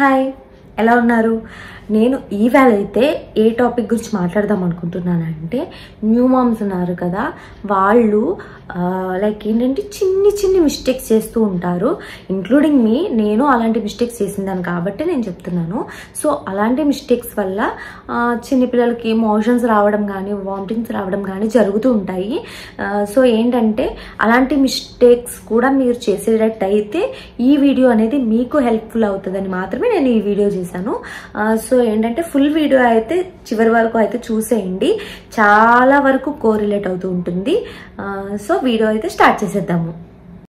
Hi, ఎలా ఉన్నారు? నేను ఈవేళ అయితే ఏ టాపిక్ గురించి మాట్లాడదాం అనుకుంటున్నానంటే, న్యూ మామ్స్ ఉన్నారు కదా, వాళ్ళు లైక్ ఏంటంటే చిన్ని చిన్ని మిస్టేక్స్ చేస్తూ ఉంటారు. ఇంక్లూడింగ్ మీ, నేను అలాంటి మిస్టేక్స్ చేసిందాను కాబట్టి నేను చెప్తున్నాను. సో అలాంటి మిస్టేక్స్ వల్ల చిన్నపిల్లలకి మోషన్స్ రావడం కానీ వామిటింగ్స్ రావడం కానీ జరుగుతూ ఉంటాయి. సో ఏంటంటే అలాంటి మిస్టేక్స్ కూడా మీరు చేసేటట్టయితే ఈ వీడియో అనేది మీకు హెల్ప్ఫుల్ అవుతుందని మాత్రమే నేను ఈ వీడియో చేశాను. సో ఏంటంటే ఫుల్ వీడియో అయితే చివరి వరకు అయితే చూసేయండి, చాలా వరకు కోరిలేట్ అవుతూ ఉంటుంది. సో వీడియో అయితే స్టార్ట్ చేసేద్దాము.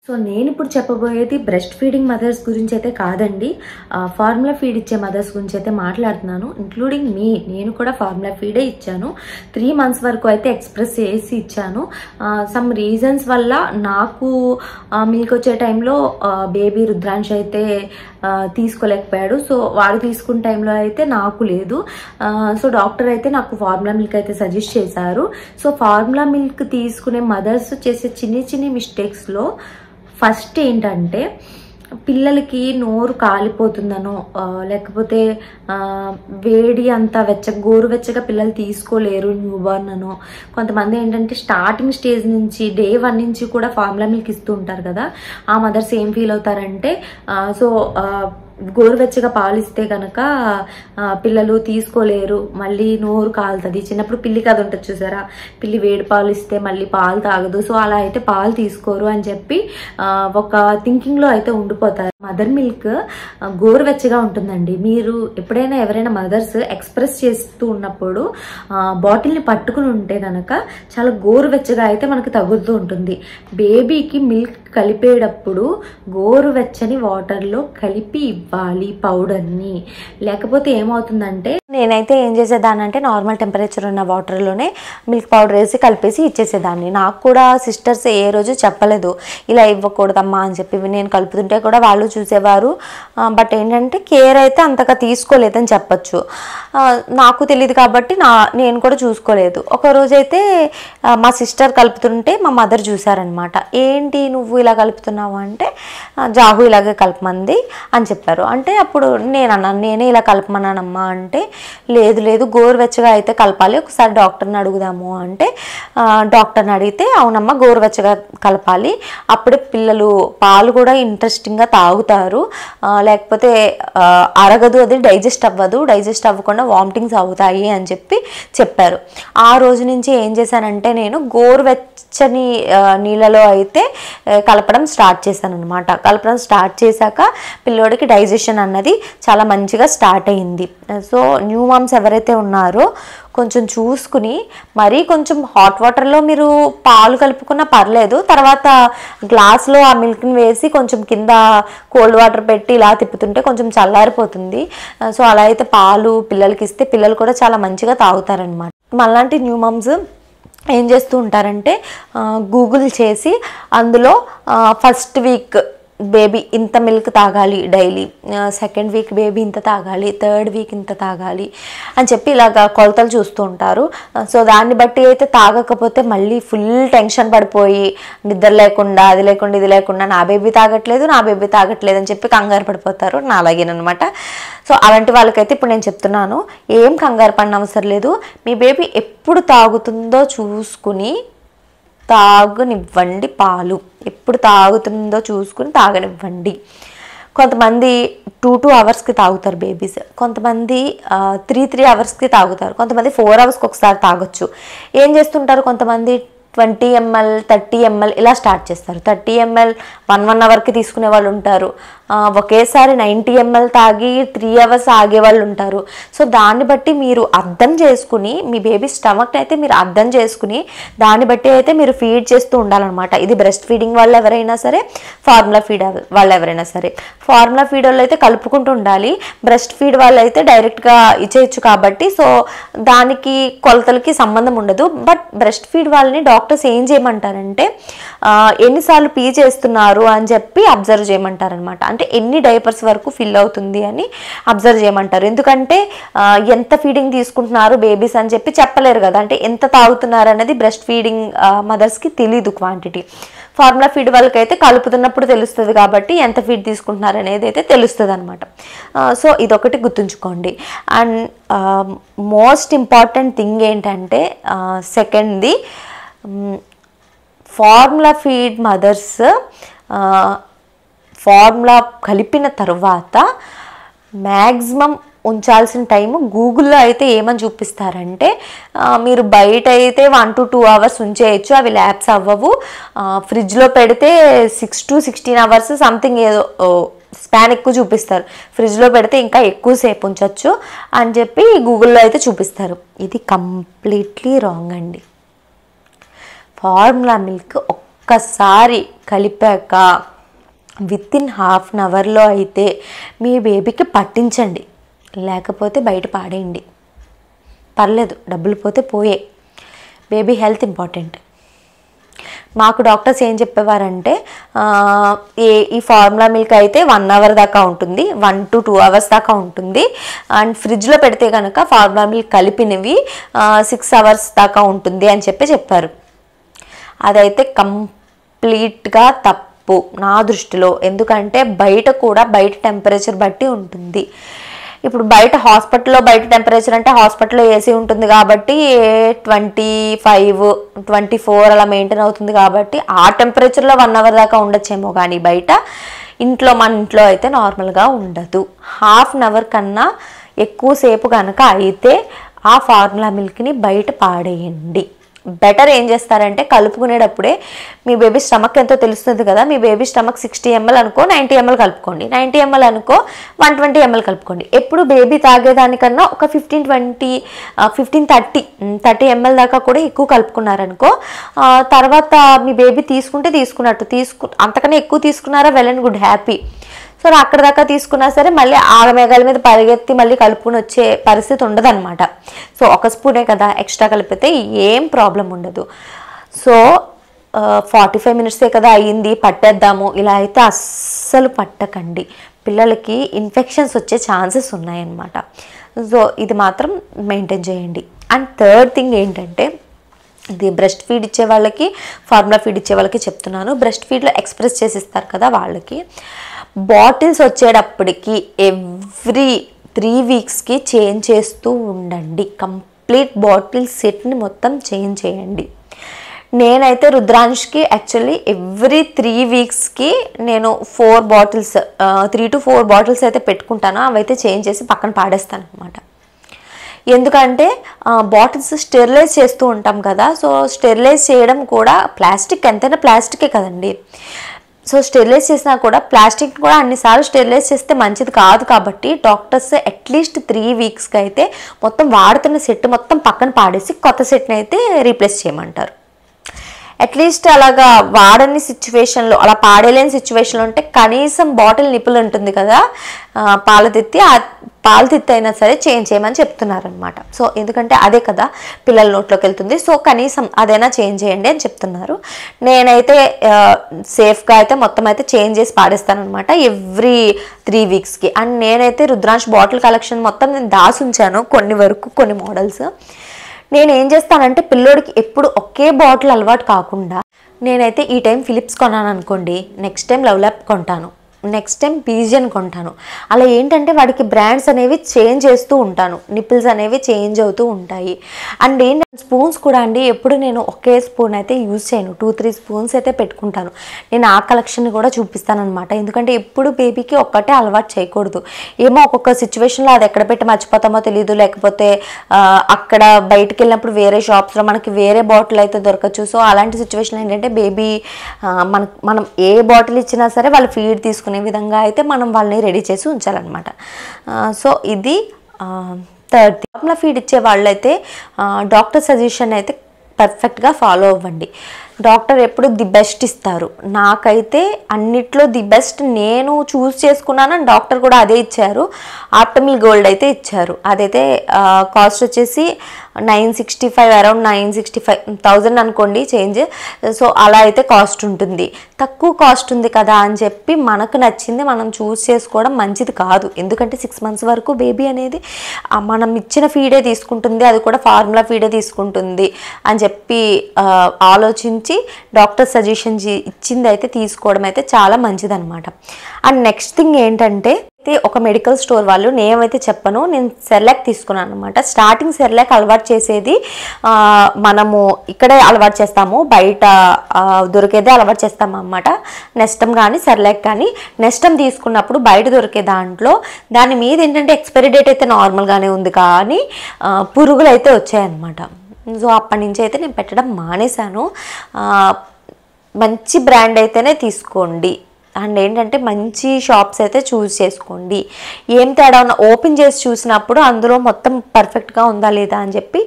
సో నేను ఇప్పుడు చెప్పబోయేది బ్రెస్ట్ ఫీడింగ్ మదర్స్ గురించి అయితే కాదండి, ఫార్ములా ఫీడ్ ఇచ్చే మదర్స్ గురించి అయితే మాట్లాడుతున్నాను. ఇంక్లూడింగ్ మీ, నేను కూడా ఫార్ములా ఫీడే ఇచ్చాను. 3 months వరకు అయితే ఎక్స్ప్రెస్ చేసి ఇచ్చాను. సమ్ రీజన్స్ వల్ల నాకు మిల్క్ వచ్చే టైంలో బేబీ రుద్రాంశ్ అయితే తీసుకోలేకపోయాడు. సో వాడు తీసుకున్న టైంలో అయితే నాకు లేదు. సో డాక్టర్ అయితే నాకు ఫార్ములా మిల్క్ అయితే సజెస్ట్ చేశారు. సో ఫార్ములా మిల్క్ తీసుకునే మదర్స్ చేసే చిన్ని చిన్ని మిస్టేక్స్లో ఫస్ట్ ఏంటంటే, పిల్లలకి నోరు కాలిపోతుందనో లేకపోతే వేడి అంతా గోరువెచ్చగా పిల్లలు తీసుకోలేరు న్యూ బార్న్ అనో, కొంతమంది ఏంటంటే స్టార్టింగ్ స్టేజ్ నుంచి డే 1 నుంచి కూడా ఫార్ములా మిల్క్ ఇస్తూ ఉంటారు కదా, ఆ మదర్స్ ఏం ఫీల్ అవుతారంటే, సో గోరువెచ్చగా పాలిస్తే కనుక పిల్లలు తీసుకోలేరు, మళ్ళీ నోరు కాలుతుంది. చిన్నప్పుడు పిల్లి కథ ఉంటుంది చూసారా, పిల్లి వేడి పాలు ఇస్తే మళ్ళీ పాలు తాగదు, సో అలా అయితే పాలు తీసుకోరు అని చెప్పి ఒక థింకింగ్లో అయితే ఉండిపోతారు. మదర్ మిల్క్ గోరువెచ్చగా ఉంటుందండి. మీరు ఎప్పుడైనా ఎవరైనా మదర్స్ ఎక్స్ప్రెస్ చేస్తూ ఉన్నప్పుడు బాటిల్ని పట్టుకుని ఉంటే కనుక చాలా గోరువెచ్చగా అయితే మనకు తగులుతూ ఉంటుంది. బేబీకి మిల్క్ కలిపేటప్పుడు గోరువెచ్చని వాటర్లో కలిపి ఇవ్వాలి పౌడర్ని, లేకపోతే ఏమవుతుందంటే, నేనైతే ఏం చేసేదానంటే నార్మల్ టెంపరేచర్ ఉన్న వాటర్లోనే మిల్క్ పౌడర్ వేసి కలిపేసి ఇచ్చేసేదాన్ని. నాకు కూడా సిస్టర్స్ ఏ రోజు చెప్పలేదు ఇలా ఇవ్వకూడదమ్మా అని చెప్పి. నేను కలుపుతుంటే కూడా వాళ్ళు చూసేవారు, బట్ ఏంటంటే కేర్ అయితే అంతగా తీసుకోలేదని చెప్పచ్చు. నాకు తెలియదు కాబట్టి నేను కూడా చూసుకోలేదు. ఒకరోజైతే మా సిస్టర్ కలుపుతుంటే మా మదర్ చూసారనమాట. ఏంటి నువ్వు ఇలా కలుపుతున్నావు అంటే, జాహు ఇలాగే కలపమంది అని చెప్పారు. అంటే అప్పుడు నేను అన్నాను, నేనే ఇలా కలపమన్నానమ్మా అంటే, లేదు లేదు గోరువెచ్చగా అయితే కలపాలి, ఒకసారి డాక్టర్ని అడుగుదాము అంటే, డాక్టర్ని అడిగితే అవునమ్మా గోరువెచ్చగా కలపాలి, అప్పుడే పిల్లలు పాలు కూడా ఇంట్రెస్టింగ్గా తాగుతారు, లేకపోతే అరగదు, అది డైజెస్ట్ అవ్వదు, డైజెస్ట్ అవ్వకుండా వామిటింగ్స్ అవుతాయి అని చెప్పారు. ఆ రోజు నుంచి ఏం చేశానంటే, నేను గోరువెచ్చని నీళ్ళలో అయితే కలపడం స్టార్ట్ చేశాను అనమాట. కలపడం స్టార్ట్ చేశాక పిల్లోడికి డైజెషన్ అన్నది చాలా మంచిగా స్టార్ట్ అయింది. సో న్యూ మామ్స్ ఎవరైతే ఉన్నారో కొంచెం చూసుకుని, మరీ కొంచెం హాట్ వాటర్లో మీరు పాలు కలుపుకున్నా పర్లేదు, తర్వాత గ్లాస్లో ఆ మిల్క్ని వేసి కొంచెం కింద కోల్డ్ వాటర్ పెట్టి ఇలా తిప్పుతుంటే కొంచెం చల్లారిపోతుంది. సో అలా అయితే పాలు పిల్లలకి ఇస్తే పిల్లలు కూడా చాలా మంచిగా తాగుతారనమాట. మళ్ళాంటి న్యూ మామ్స్ ఏం చేస్తూ ఉంటారంటే, గూగుల్ చేసి అందులో ఫస్ట్ వీక్ బేబీ ఇంత మిల్క్ తాగాలి డైలీ, సెకండ్ వీక్ బేబీ ఇంత తాగాలి, థర్డ్ వీక్ ఇంత తాగాలి అని చెప్పి ఇలాగ కొలతలు చూస్తూ ఉంటారు. సో దాన్ని బట్టి అయితే తాగకపోతే మళ్ళీ ఫుల్ టెన్షన్ పడిపోయి నిద్ర లేకుండా అది లేకుండా ఇది లేకుండా నా బేబీ తాగట్లేదు అని చెప్పి కంగారు పడిపోతారు. నా అలాగేనమాట. సో అలాంటి వాళ్ళకైతే ఇప్పుడు నేను చెప్తున్నాను, ఏం కంగారు పడిన అవసరం లేదు. మీ బేబీ ఎప్పుడు తాగుతుందో చూసుకుని తాగనివ్వండి. పాలు ఎప్పుడు తాగుతుందో చూసుకుని తాగనివ్వండి. కొంతమంది 2 hours తాగుతారు బేబీస్, కొంతమంది 3 hours తాగుతారు, కొంతమంది 4 hours ఒకసారి తాగొచ్చు. ఏం చేస్తుంటారు, కొంతమంది 20 ml 30 ml ఇలా స్టార్ట్ చేస్తారు. 30 ml 1 hourకి తీసుకునే వాళ్ళు ఉంటారు, ఒకేసారి 90 ml తాగి 3 hours ఆగే వాళ్ళు ఉంటారు. సో దాన్ని బట్టి మీరు అర్థం చేసుకుని, మీ బేబీ స్టమక్ అయితే మీరు అర్థం చేసుకుని దాన్ని బట్టి అయితే మీరు ఫీడ్ చేస్తూ ఉండాలన్నమాట. ఇది బ్రెస్ట్ ఫీడింగ్ వాళ్ళు ఎవరైనా సరే, ఫార్ములా ఫీడ్ వాళ్ళు ఎవరైనా సరే. ఫార్ములా ఫీడ్ వాళ్ళు అయితే కలుపుకుంటూ ఉండాలి, బ్రెస్ట్ ఫీడ్ వాళ్ళు అయితే డైరెక్ట్గా ఇచ్చేయచ్చు కాబట్టి సో దానికి కొలతలకి సంబంధం ఉండదు. బట్ బ్రెస్ట్ ఫీడ్ వాళ్ళని డాక్టర్స్ ఏం చేయమంటారంటే, ఎన్నిసార్లు పీ చేస్తున్నారు అని చెప్పి అబ్జర్వ్ చేయమంటారనమాట. అంటే ఎన్ని డైపర్స్ వరకు ఫిల్ అవుతుంది అని అబ్జర్వ్ చేయమంటారు. ఎందుకంటే ఎంత ఫీడింగ్ తీసుకుంటున్నారు బేబీస్ అని చెప్పి చెప్పలేరు కదా, అంటే ఎంత తాగుతున్నారు అనేది బ్రెస్ట్ ఫీడింగ్ మదర్స్కి తెలీదు క్వాంటిటీ. ఫార్ములా ఫీడ్ వాళ్ళకైతే కలుపుతున్నప్పుడు తెలుస్తుంది కాబట్టి ఎంత ఫీడ్ తీసుకుంటున్నారు అనేది అయితే తెలుస్తుంది అనమాట. సో ఇదొకటి గుర్తుంచుకోండి. అండ్ మోస్ట్ ఇంపార్టెంట్ థింగ్ ఏంటంటే సెకండ్ది, ఫార్ములా ఫీడ్ మదర్స్ ఫార్ములా కలిపిన తర్వాత మ్యాక్సిమం ఉంచాల్సిన టైము గూగుల్లో అయితే ఏమని చూపిస్తారంటే మీరు బయట అయితే 1 to 2 hours ఉంచేయచ్చు, అవి ల్యాబ్స్ అవ్వవు. ఫ్రిడ్జ్లో పెడితే 6 to 16 hours సంథింగ్ ఏదో స్పాన్ ఎక్కువ చూపిస్తారు, ఫ్రిడ్జ్లో పెడితే ఇంకా ఎక్కువసేపు ఉంచవచ్చు అని చెప్పి గూగుల్లో అయితే చూపిస్తారు. ఇది కంప్లీట్లీ రాంగ్ అండి. ఫార్ములా మిల్క్ ఒక్కసారి కలిపాక వితిన్ ½ an hourలో అయితే మీ బేబీకి పట్టించండి, లేకపోతే బయట పాడేయండి, పర్లేదు, డబ్బులు పోతే పోయే. Baby health important. మాకు డాక్టర్స్ ఏం చెప్పేవారంటే ఈ ఫార్ములా మిల్క్ అయితే 1 hour దాకా ఉంటుంది, 1 to 2 hours దాకా ఉంటుంది. అండ్ ఫ్రిడ్జ్లో పెడితే కనుక ఫార్ములా మిల్క్ కలిపినవి 6 hours దాకా ఉంటుంది అని చెప్పారు. అదైతే కంప్లీట్గా తప్పు నా దృష్టిలో. ఎందుకంటే బయట కూడా బయట టెంపరేచర్ బట్టి ఉంటుంది. ఇప్పుడు బయట హాస్పిటల్లో బయట టెంపరేచర్ అంటే హాస్పిటల్లో ఏసీ ఉంటుంది కాబట్టి 25, 24 అలా మెయింటైన్ అవుతుంది కాబట్టి ఆ టెంపరేచర్లో 1 hour దాకా ఉండొచ్చేమో, కానీ బయట మన ఇంట్లో అయితే నార్మల్గా ఉండదు. ½ an hour కన్నా ఎక్కువసేపు కనుక అయితే ఆ ఫార్ములా మిల్క్ని బయట పాడేయండి. బెటర్ ఏం చేస్తారంటే కలుపుకునేటప్పుడే మీ బేబీ స్టమక్ ఎంతో తెలుస్తుంది కదా, మీ బేబీ స్టమక్ 60 ml అనుకో 90 ml కలుపుకోండి, 90 ml అనుకో 120 ml కలుపుకోండి. ఎప్పుడు బేబీ తాగేదానికన్నా ఒక 30 ml దాకా కూడా ఎక్కువ కలుపుకున్నారనుకో, తర్వాత మీ బేబీ తీసుకున్నట్టు అంతకన్నా ఎక్కువ తీసుకున్నారా well and good, happy. So అక్కడ దాకా తీసుకున్నా సరే మళ్ళీ ఆగమేఘాల మీద పరిగెత్తి మళ్ళీ కలుపుకుని వచ్చే పరిస్థితి ఉండదు అనమాట. సో 1 స్పూనే కదా ఎక్స్ట్రా కలిపితే ఏం ప్రాబ్లం ఉండదు. సో 45 minutesే కదా అయ్యింది పట్టేద్దాము, ఇలా అయితే అస్సలు పట్టకండి, పిల్లలకి ఇన్ఫెక్షన్స్ వచ్చే ఛాన్సెస్ ఉన్నాయన్నమాట. సో ఇది మాత్రం మెయింటైన్ చేయండి. అండ్ థర్డ్ థింగ్ ఏంటంటే, ఇది బ్రెస్ట్ ఫీడ్ ఇచ్చే వాళ్ళకి ఫార్ములా ఫీడ్ ఇచ్చే వాళ్ళకి చెప్తున్నాను. బ్రెస్ట్ ఫీడ్లో ఎక్స్ప్రెస్ చేసి ఇస్తారు కదా వాళ్ళకి, బాటిల్స్ వచ్చేటప్పటికి ఎవ్రీ 3 weeksకి చేంజ్ చేస్తూ ఉండండి. కంప్లీట్ బాటిల్ సెట్ని మొత్తం చేంజ్ చేయండి. నేనైతే రుద్రాంష్కి యాక్చువల్లీ ఎవ్రీ 3 weeksకి నేను 4 bottles 3 to 4 bottles అయితే పెట్టుకుంటాను. అవైతే చేంజ్ చేసి పక్కన పాడేస్తాను అనమాట. ఎందుకంటే బాటిల్స్ స్టెరిలైజ్ చేస్తూ ఉంటాం కదా, సో స్టెరిలైజ్ చేయడం కూడా ప్లాస్టిక్, ఎంతైనా ప్లాస్టికే కదండి. సో స్టెరిలైజ్ చేసినా కూడా ప్లాస్టిక్ కూడా అన్నిసార్లు స్టెరిలైజ్ చేస్తే మంచిది కాదు కాబట్టి డాక్టర్స్ అట్లీస్ట్ 3 weeksకి అయితే మొత్తం వాడుతున్న సెట్ మొత్తం పక్కన పాడేసి కొత్త సెట్ని అయితే రీప్లేస్ చేయమంటారు. అట్లీస్ట్ అలాగా వాడని సిచ్యువేషన్లో, అలా పాడేలేని సిచ్యువేషన్లో ఉంటే కనీసం బాటిల్ నిప్పులు ఉంటుంది కదా పాలతిత్తి, ఆ పాలతిత్తి అయినా సరే చేంజ్ చేయమని చెప్తున్నారనమాట. సో ఎందుకంటే అదే కదా పిల్లల నోట్లోకి వెళ్తుంది, సో కనీసం అదైనా చేంజ్ చేయండి అని చెప్తున్నారు. నేనైతే సేఫ్గా అయితే మొత్తం అయితే చేంజ్ చేసి పాడేస్తానమాట ఎవ్రీ 3 weeksకి. అండ్ నేనైతే రుద్రాంష్ బాటిల్ కలెక్షన్ మొత్తం నేను దాసి ఉంచాను కొన్ని వరకు, కొన్ని మోడల్స్. నేను ఏం చేస్తానంటే పిల్లోడికి ఎప్పుడు ఒకే బాటిల్ అలవాటు కాకుండా, నేనైతే ఈ టైం ఫిలిప్స్ కొన్నాను అనుకోండి, నెక్స్ట్ టైం లవ్లాప్ కొంటాను, నెక్స్ట్ టైం పీజియన్ కొంటాను. అలా ఏంటంటే వాడికి బ్రాండ్స్ అనేవి చేంజ్ చేస్తూ ఉంటాను, నిపిల్స్ అనేవి చేంజ్ అవుతూ ఉంటాయి. అండ్ ఏంటంటే స్పూన్స్ కూడా అండి, ఎప్పుడు నేను ఒకే స్పూన్ అయితే యూజ్ చేయను, 2-3 spoons అయితే పెట్టుకుంటాను. నేను ఆ కలెక్షన్ కూడా చూపిస్తాను అనమాట. ఎందుకంటే ఎప్పుడు బేబీకి ఒక్కటే అలవాటు చేయకూడదు. ఏమో ఒక్కొక్క సిచ్యువేషన్లో అది ఎక్కడ పెట్టి మర్చిపోతామో తెలియదు, లేకపోతే అక్కడ బయటకు వెళ్ళినప్పుడు వేరే షాప్స్లో మనకి వేరే బాటిల్ అయితే దొరకచ్చు. సో అలాంటి సిచ్యువేషన్ ఏంటంటే బేబీ మనం ఏ బాటిల్ ఇచ్చినా సరే వాళ్ళు ఫీడ్ తీసుకునే విధంగా అయితే మనం వాళ్ళని రెడీ చేసి ఉంచాలన్నమాట. సో ఇది థర్డ్ థింగ్. ఫార్ములా ఫీడ్ ఇచ్చే వాళ్ళైతే డాక్టర్ సజెషన్ అయితే పర్ఫెక్ట్గా ఫాలో అవ్వండి. డాక్టర్ ఎప్పుడు ది బెస్ట్ ఇస్తారు. నాకైతే అన్నిట్లో ది బెస్ట్ నేను చూస్ చేసుకున్నాను, డాక్టర్ కూడా అదే ఇచ్చారు. ఆప్టమిల్ గోల్డ్ అయితే ఇచ్చారు. అదైతే కాస్ట్ వచ్చేసి 965 అరౌండ్ 965,000 అనుకోండి చేంజ్. సో అలా అయితే కాస్ట్ ఉంటుంది. తక్కువ కాస్ట్ ఉంది కదా అని చెప్పి మనకు నచ్చింది మనం చూస్ చేసుకోవడం మంచిది కాదు. ఎందుకంటే 6 months వరకు బేబీ అనేది మనం ఇచ్చిన ఫీడే తీసుకుంటుంది, అది కూడా ఫార్ములా ఫీడే తీసుకుంటుంది అని చెప్పి ఆలోచించి డాక్టర్ సజెషన్ ఇచ్చింది అయితే తీసుకోవడం అయితే చాలా మంచిదన్నమాట. అండ్ నెక్స్ట్ థింగ్ ఏంటంటే ఒక మెడికల్ స్టోర్ వాళ్ళు, నేమైతే చెప్పను, నేను సెర్లాక్ తీసుకున్నాను అనమాట. స్టార్టింగ్ సెర్లాక్ అలవాటు చేసేది మనము ఇక్కడే అలవాటు చేస్తాము, బయట దొరికేదే అలవాటు చేస్తాము అన్నమాట. నెస్టమ్ కానీ సెర్లాక్ కానీ. నెస్టమ్ తీసుకున్నప్పుడు బయట దొరికే దాంట్లో దాని మీద ఏంటంటే ఎక్స్పైరీ డేట్ అయితే నార్మల్గానే ఉంది, కానీ పురుగులు అయితే వచ్చాయన్నమాట. సో అప్పటి నుంచి అయితే నేను పెట్టడం మానేశాను. మంచి బ్రాండ్ అయితేనే తీసుకోండి. అండ్ ఏంటంటే మంచి షాప్స్ అయితే చూస్ చేసుకోండి. ఏం తేడా ఉన్నా ఓపెన్ చేసి చూసినప్పుడు అందులో మొత్తం పర్ఫెక్ట్గా ఉందా లేదా అని చెప్పి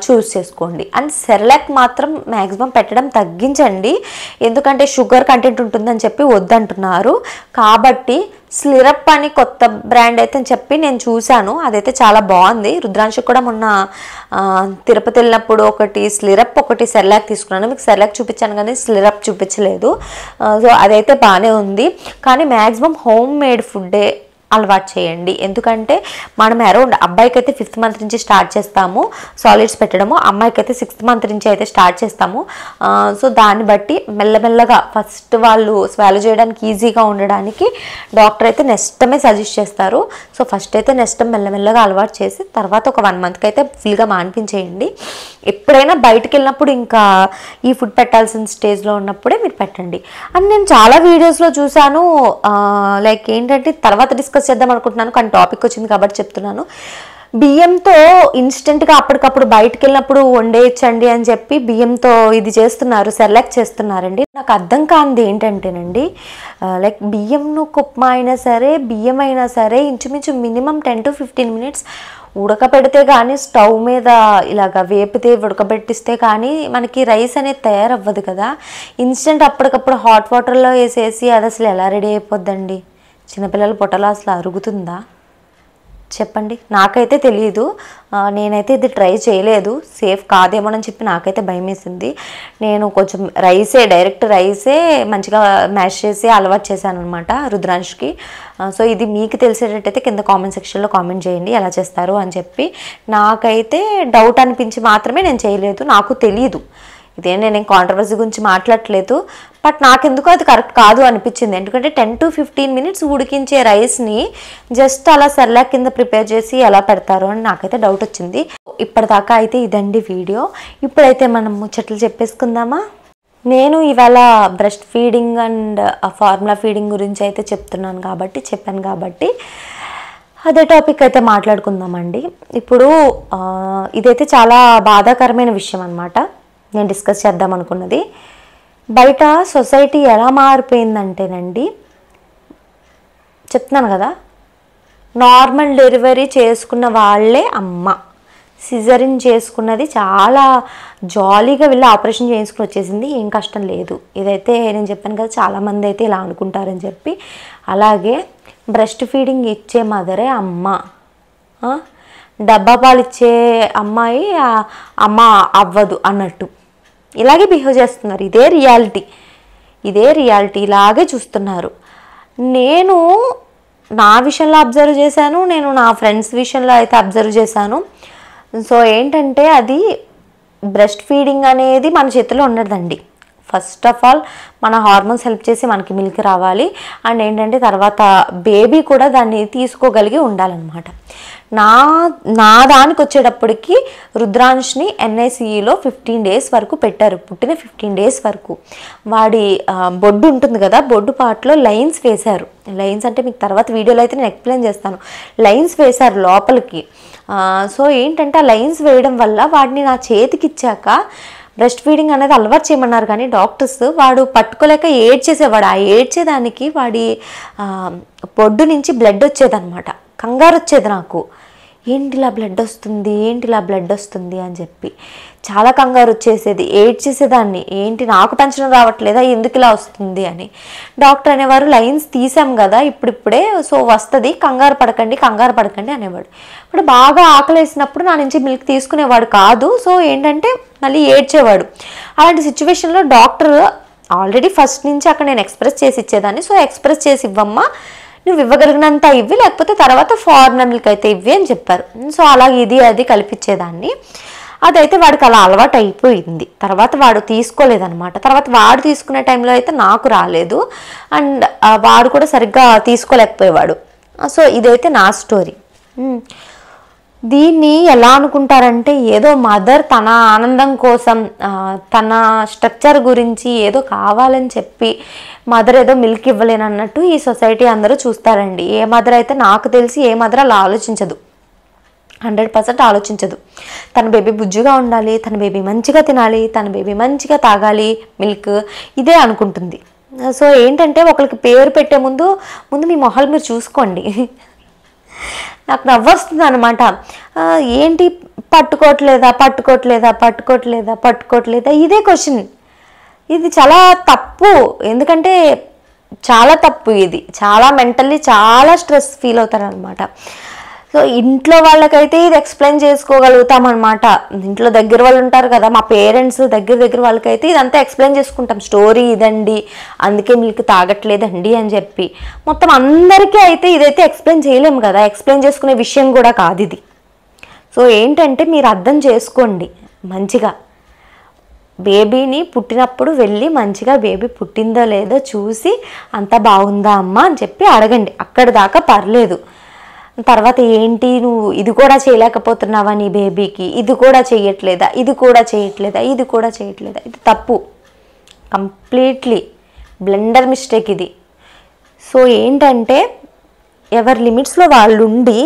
చూస్ చేసుకోండి. అండ్ సెర్లాక్ మాత్రం మ్యాక్సిమం పెట్టడం తగ్గించండి, ఎందుకంటే షుగర్ కంటెంట్ ఉంటుందని చెప్పి వద్దంటున్నారు. కాబట్టి స్లిరప్ అని కొత్త బ్రాండ్ అయితే చెప్పి నేను చూశాను, అదైతే చాలా బాగుంది. రుద్రాంశకు కూడా మొన్న తిరుపతి వెళ్ళినప్పుడు ఒకటి స్లిరప్ ఒకటి సెర్లాక్ తీసుకున్నాను. మీకు సెర్లాక్ చూపించాను కానీ స్లిరప్ చూపించలేదు. సో అదైతే బాగానే ఉంది. కానీ మ్యాక్సిమం హోమ్ మేడ్ ఫుడ్డే అలవాటు చేయండి. ఎందుకంటే మనం అరౌండ్ అబ్బాయికి అయితే 5th month నుంచి స్టార్ట్ చేస్తాము సాలిడ్స్ పెట్టడము, అమ్మాయికి అయితే 6th month నుంచి అయితే స్టార్ట్ చేస్తాము. సో దాన్ని బట్టి మెల్లమెల్లగా ఫస్ట్ వాళ్ళు స్వాలో చేయడానికి ఈజీగా ఉండడానికి డాక్టర్ అయితే నెస్టమే సజెస్ట్ చేస్తారు. సో ఫస్ట్ అయితే నెస్టమ్ మెల్లమెల్లగా అలవాటు చేసి తర్వాత ఒక 1 monthకి అయితే ఫుల్గా మాన్పించేయండి. ఎప్పుడైనా బయటకు వెళ్ళినప్పుడు ఇంకా ఈ ఫుడ్ పెట్టాల్సిన స్టేజ్లో ఉన్నప్పుడే మీరు పెట్టండి. అండ్ నేను చాలా వీడియోస్లో చూశాను, లైక్ ఏంటంటే తర్వాత డిస్కస్ చేద్దాం అనుకుంటున్నాను కానీ టాపిక్ వచ్చింది కాబట్టి చెప్తున్నాను. బియ్యంతో ఇన్స్టెంట్గా అప్పటికప్పుడు బయటకు వెళ్ళినప్పుడు వండేయచ్చండి అని చెప్పి బియ్యంతో ఇది చేస్తున్నారు, సెర్లాక్ చేస్తున్నారండి. నాకు అర్థం కానిది ఏంటంటేనండి, లైక్ బియ్యంను ఉప్మా అయినా సరే బియ్యం అయినా సరే ఇంచుమించు మినిమం 10 to 15 minutes ఉడకబెడితే కానీ, స్టవ్ మీద ఇలాగ వేపితే ఉడకబెట్టిస్తే కానీ మనకి రైస్ అనేది తయారవ్వదు కదా. ఇన్స్టెంట్ అప్పటికప్పుడు హాట్ వాటర్లో వేసేసి అది అసలు ఎలా రెడీ అయిపోద్దండి? చిన్నపిల్లల పొట్టలో అసలు అరుగుతుందా చెప్పండి? నాకైతే తెలియదు, నేనైతే ఇది ట్రై చేయలేదు, సేఫ్ కాదేమోనని చెప్పి నాకైతే భయం వేసింది. నేను కొంచెం డైరెక్ట్ రైసే మంచిగా మ్యాష్ చేసి అలవాటు చేశాను అనమాట రుద్రాంష్కి. సో ఇది మీకు తెలిసేటట్టయితే కింద కామెంట్ సెక్షన్లో కామెంట్ చేయండి ఎలా చేస్తారు అని చెప్పి. నాకైతే డౌట్ అనిపించి మాత్రమే నేను చేయలేదు, నాకు తెలియదు. ఇదే నేను కాంట్రవర్సీ గురించి మాట్లాడట్లేదు, బట్ నాకెందుకో అది కరెక్ట్ కాదు అనిపించింది. ఎందుకంటే 10 to 15 minutes ఉడికించే రైస్ని జస్ట్ అలా సెర్లాక్ కింద ప్రిపేర్ చేసి ఎలా పెడతారు అని నాకైతే డౌట్ వచ్చింది. ఇప్పటిదాకా అయితే ఇదండి వీడియో. ఇప్పుడైతే మనం ముచ్చట్లు చెప్పేసుకుందామా? నేను ఇవాళ breast feeding and formula feeding గురించి అయితే చెప్పాను కాబట్టి అదే టాపిక్ అయితే మాట్లాడుకుందామండి. ఇప్పుడు ఇదైతే చాలా బాధాకరమైన విషయం అన్నమాట. నేను డిస్కస్ చేద్దాం అనుకున్నది. బయట సొసైటీ ఎలా మారిపోయిందంటేనండి, చెప్తున్నాను కదా, నార్మల్ డెలివరీ చేసుకున్న వాళ్ళే అమ్మ, సిజరిన్ చేసుకున్నది చాలా జాలీగా వెళ్ళి ఆపరేషన్ చేసుకుని వచ్చేసింది, ఏం కష్టం లేదు. ఇదైతే నేను చెప్పాను కదా, చాలామంది అయితే ఇలా అనుకుంటారని చెప్పి. అలాగే బ్రెస్ట్ ఫీడింగ్ ఇచ్చే మదరే అమ్మ, డబ్బా పాలు ఇచ్చే అమ్మాయి అమ్మ అవ్వదు అన్నట్టు ఇలాగే బిహేవ్ చేస్తున్నారు. ఇదే రియాలిటీ ఇలాగే చూస్తున్నారు. నేను నా విషయంలో అబ్జర్వ్ చేశాను, నేను నా ఫ్రెండ్స్ విషయంలో అయితే అబ్జర్వ్ చేశాను. సో ఏంటంటే అది బ్రెస్ట్ ఫీడింగ్ అనేది మన చేతిలో ఉండదండి. ఫస్ట్ ఆఫ్ ఆల్ మన హార్మోన్స్ హెల్ప్ చేసి మనకి మిల్క్ రావాలి. అండ్ ఏంటంటే తర్వాత బేబీ కూడా దాన్ని తీసుకోగలిగి ఉండాలన్నమాట. నా దానికి వచ్చేటప్పటికి రుద్రాంష్ని NICUలో 15 days వరకు పెట్టారు. పుట్టిన 15 days వరకు వాడి బొడ్డు ఉంటుంది కదా, బొడ్డు పార్ట్లో లైన్స్ వేశారు. లైన్స్ అంటే మీకు తర్వాత వీడియోలో అయితే నేను ఎక్స్ప్లెయిన్ చేస్తాను. లైన్స్ వేశారు లోపలికి. సో ఏంటంటే ఆ లైన్స్ వేయడం వల్ల వాడిని నా చేతికి ఇచ్చాక బ్రెస్ట్ ఫీడింగ్ అనేది అలవాటు చేయమన్నారు, కానీ డాక్టర్స్ వాడు పట్టుకోలేక ఏడ్చేసేవాడు. ఆ ఏడ్చేదానికి వాడి బొడ్డు నుంచి బ్లడ్ వచ్చేదన్నమాట. కంగారు వచ్చేది నాకు, ఏంటిలా బ్లడ్ వస్తుంది అని చెప్పి చాలా కంగారు వచ్చేసేది, ఏడ్చేసేదాన్ని. ఏంటి నాకు పెన్షన్ రావట్లేదా, ఎందుకు ఇలా వస్తుంది అని. డాక్టర్ అనేవారు లైన్స్ తీసాం కదా ఇప్పుడిప్పుడే, సో వస్తుంది, కంగారు పడకండి అనేవాడు. ఇప్పుడు బాగా ఆకలేసినప్పుడు నా నుంచి మిల్క్ తీసుకునేవాడు కాదు. సో ఏంటంటే మళ్ళీ ఏడ్చేవాడు. అలాంటి సిచ్యువేషన్లో డాక్టర్ ఆల్రెడీ ఫస్ట్ నుంచి అక్కడ నేను ఎక్స్ప్రెస్ చేసి ఇచ్చేదాన్ని. సో ఎక్స్ప్రెస్ చేసి ఇవ్వమ్మా, నువ్వు ఇవ్వగలిగినంత ఇవ్వి, లేకపోతే తర్వాత ఫార్ములా మిల్క్ అయితే ఇవ్వి అని చెప్పారు. సో అలాగే ఇది అది కల్పించేదాన్ని. అదైతే వాడికి అలా అలవాటు అయిపోయింది. తర్వాత వాడు తీసుకోలేదన్నమాట. తర్వాత వాడు తీసుకునే టైంలో అయితే నాకు రాలేదు, అండ్ వాడు కూడా సరిగ్గా తీసుకోలేకపోయేవాడు. సో ఇదైతే నా స్టోరీ. దీన్ని ఎలా అనుకుంటారంటే ఏదో మదర్ తన ఆనందం కోసం, తన స్ట్రక్చర్ గురించి ఏదో కావాలని చెప్పి మదర్ ఏదో మిల్క్ ఇవ్వలేనన్నట్టు ఈ సొసైటీ అందరూ చూస్తారండి. ఏ మదర్ అయితే నాకు తెలిసి ఏ మదర్ అలా ఆలోచించదు, 100% ఆలోచించదు. తన బేబీ బుజ్జిగా ఉండాలి, తన బేబీ మంచిగా తినాలి, తన బేబీ మంచిగా తాగాలి మిల్క్, ఇదే అనుకుంటుంది. సో ఏంటంటే ఒకరికి పేరు పెట్టే ముందు మీ మొహాలు మీరు చూసుకోండి. నాకు నవ్వొస్తుంది అనమాట. ఏంటి పట్టుకోవట్లేదా ఇదే క్వశ్చన్. ఇది చాలా తప్పు. ఎందుకంటే చాలా తప్పు ఇది. చాలా మెంటల్లీ చాలా స్ట్రెస్ ఫీల్ అవుతారనమాట. సో ఇంట్లో వాళ్ళకైతే ఇది ఎక్స్ప్లెయిన్ చేసుకోగలుగుతాం అనమాట. ఇంట్లో దగ్గర వాళ్ళు ఉంటారు కదా, మా పేరెంట్స్ దగ్గర వాళ్ళకైతే ఇదంతా ఎక్స్ప్లెయిన్ చేసుకుంటాం. స్టోరీ ఇదండి, అందుకే మిల్క్ తాగట్లేదండి అని చెప్పి. మొత్తం అందరికీ అయితే ఇదైతే ఎక్స్ప్లెయిన్ చేయలేము కదా, ఎక్స్ప్లెయిన్ చేసుకునే విషయం కూడా కాదు ఇది. సో ఏంటంటే మీరు అర్థం చేసుకోండి మంచిగా. బేబీని పుట్టినప్పుడు వెళ్ళి మంచిగా బేబీ పుట్టిందో లేదో చూసి అంతా బాగుందా అమ్మ అని చెప్పి అడగండి. అక్కడ దాకా పర్లేదు. తర్వాత ఏంటి నువ్వు ఇది కూడా చేయలేకపోతున్నావా నీ బేబీకి, ఇది కూడా చేయట్లేదా, ఇది తప్పు. కంప్లీట్లీ బ్లెండర్ మిస్టేక్ ఇది. సో ఏంటంటే ఎవరి లిమిట్స్లో వాళ్ళు ఉండి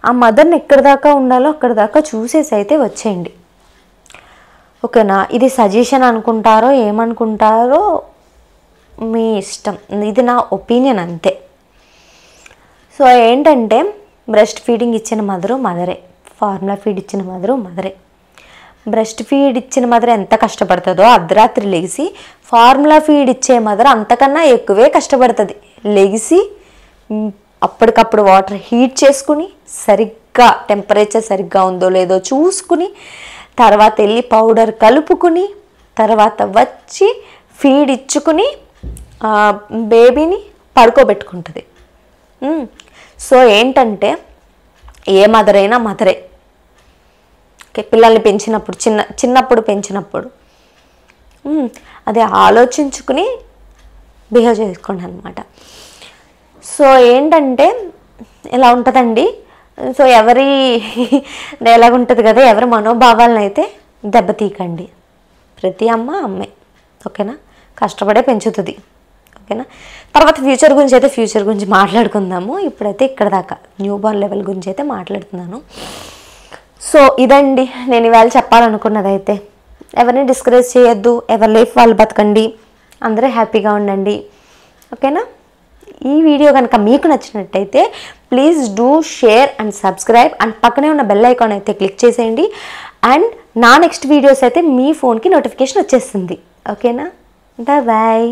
ఆ మదర్ని ఎక్కడి దాకా ఉండాలో అక్కడి దాకా చూసేసి అయితే వచ్చేయండి, ఓకేనా. ఇది సజెషన్ అనుకుంటారో ఏమనుకుంటారో మీ ఇష్టం, ఇది నా ఒపీనియన్ అంతే. సో ఏంటంటే బ్రెస్ట్ ఫీడింగ్ ఇచ్చిన మదరే, ఫార్ములా ఫీడ్ ఇచ్చిన మదరే. బ్రెస్ట్ ఫీడ్ ఇచ్చిన మదర్ ఎంత కష్టపడుతుందో అర్ధరాత్రి లెగిసి, ఫార్ములా ఫీడ్ ఇచ్చే మదర్ అంతకన్నా ఎక్కువే కష్టపడుతుంది. లెగిసి అప్పటికప్పుడు వాటర్ హీట్ చేసుకుని, సరిగ్గా టెంపరేచర్ సరిగ్గా ఉందో లేదో చూసుకుని, తర్వాత వెళ్ళి పౌడర్ కలుపుకుని, తర్వాత వచ్చి ఫీడ్ ఇచ్చుకుని బేబీని పడుకోబెట్టుకుంటుంది. సో ఏంటంటే ఏ మదర్ అయినా మదరే. ఓకే, పిల్లల్ని పెంచినప్పుడు చిన్నప్పుడు పెంచినప్పుడు అదే ఆలోచించుకుని బిహేవ్ చేసుకోండి అనమాట. సో ఏంటంటే ఇలా ఉంటుందండి. సో ఎవరి డైలాగ్ ఉంటుంది కదా, ఎవరి మనోభావాలను అయితే దెబ్బతీయకండి. ప్రతి అమ్మే, ఓకేనా, కష్టపడే పెంచుతుంది, ఓకేనా. తర్వాత ఫ్యూచర్ గురించి మాట్లాడుకుందాము. ఇప్పుడైతే ఇక్కడ దాకా న్యూ బార్న్ లెవెల్ గురించి అయితే మాట్లాడుతున్నాను. సో ఇదండి నేను ఇవాళ చెప్పాలనుకున్నది. అయితే ఎవరిని డిస్కరేజ్ చేయొద్దు, ఎవరి లైఫ్ వాళ్ళు బతకండి, అందరూ హ్యాపీగా ఉండండి, ఓకేనా. ఈ వీడియో కనుక మీకు నచ్చినట్టయితే please do share and subscribe, and పక్కనే ఉన్న బెల్ ఐకాన్ అయితే క్లిక్ చేసేయండి. అండ్ నా నెక్స్ట్ వీడియోస్ అయితే మీ ఫోన్కి నోటిఫికేషన్ వచ్చేస్తుంది, ఓకేనా. బాయ్.